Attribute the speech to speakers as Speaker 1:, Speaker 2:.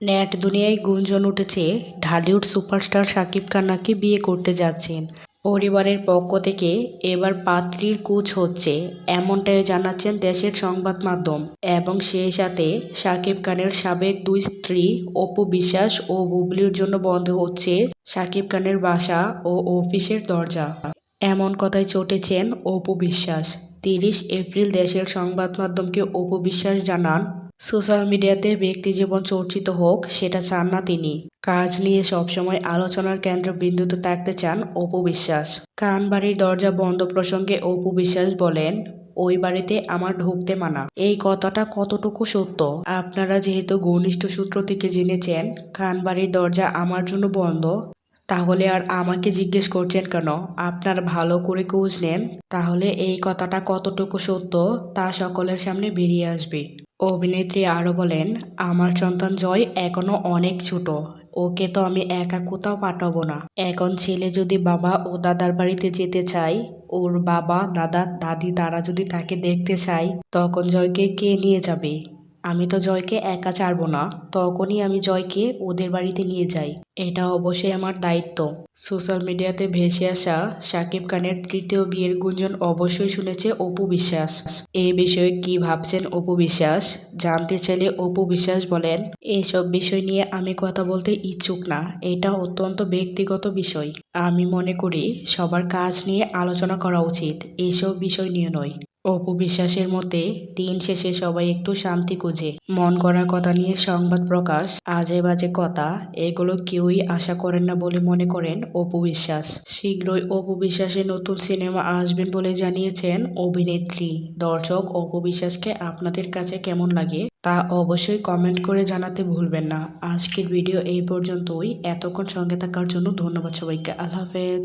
Speaker 1: Net দুনিয়ায় গুঞ্জন উঠেছে ঢালিউড সুপারস্টার শাকিব খান নাকি বিয়ে করতে যাচ্ছেন। পরিবারের পক্ষ থেকে এবার পাত্রীর খোঁজ হচ্ছে, এমনটাই জানাচ্ছেন দেশের সংবাদ মাধ্যম। এবং সেই সাথে শাকিব খানের সাবেক দুই স্ত্রী অপু বিশ্বাস ও বুবলির জন্য বন্ধ হচ্ছে শাকিব খানের বাসা ও অফিসের দরজা। এমন কথায় চটেছেন অপু বিশ্বাস। 30 এপ্রিল দেশের সংবাদ মাধ্যমকে অপু বিশ্বাস জানান, সোশ্যাল মিডিয়াতে ব্যক্তিজীবন চর্চিত হোক সেটা চান না তিনি। কাজ নিয়ে সবসময় আলোচনার কেন্দ্রবিন্দুতে থাকতে চান অপু বিশ্বাস। খান বাড়ির দরজা বন্ধ প্রসঙ্গে অপু বিশ্বাস বলেন, ওই বাড়িতে আমার ঢুকতে মানা। এই কথাটা কতটুকু সত্য? আপনারা যেহেতু ঘনিষ্ঠ সূত্র থেকে জেনেছেন খান বাড়ির দরজা আমার জন্য বন্ধ, তাহলে আর আমাকে জিজ্ঞেস করছেন কেন? আপনারা ভালো করে খোঁজ নেন, তাহলে এই কথাটা কতটুকু সত্য তা সকলের সামনে বেরিয়ে আসবে। অভিনেত্রী আরও বলেন, আমার সন্তান জয় এখনো অনেক ছোট, ওকে তো আমি একা কোথাও পাঠাবো না। এখন ছেলে যদি বাবা ও দাদার বাড়িতে যেতে চায়, ওর বাবা দাদা দাদি তারা যদি তাকে দেখতে চায়, তখন জয়কে কে নিয়ে যাবে? আমি তো জয়কে একা ছাড়বো না, তখনই আমি জয়কে ওদের বাড়িতে নিয়ে যাই। এটা অবশ্যই আমার দায়িত্ব। সোশ্যাল মিডিয়াতে ভেসে আসা শাকিব খানের তৃতীয় বিয়ের গুঞ্জন অবশ্যই শুনেছে অপু বিশ্বাস। এই বিষয়ে কি ভাবছেন অপু বিশ্বাস? জানতে চাইলে অপু বিশ্বাস বলেন, এইসব বিষয় নিয়ে আমি কথা বলতে ইচ্ছুক না, এটা অত্যন্ত ব্যক্তিগত বিষয়। আমি মনে করি সবার কাজ নিয়ে আলোচনা করা উচিত, এইসব বিষয় নিয়ে নয়। অপু বিশ্বাসের মতে দিন শেষে সবাই একটু শান্তি খুঁজে, মন গড়া কথা নিয়ে সংবাদ প্রকাশ, আজে বাজে কথা, এগুলো কেউই আশা করেন না বলে মনে করেন অপু বিশ্বাস। শীঘ্রই অপু বিশ্বাসের নতুন সিনেমা আসবেন বলে জানিয়েছেন অভিনেত্রী। দর্শক, অপু বিশ্বাসকে আপনাদের কাছে কেমন লাগে তা অবশ্যই কমেন্ট করে জানাতে ভুলবেন না। আজকের ভিডিও এই পর্যন্তই। এতক্ষণ সঙ্গে থাকার জন্য ধন্যবাদ সবাইকে। আল্লাহ হাফেজ।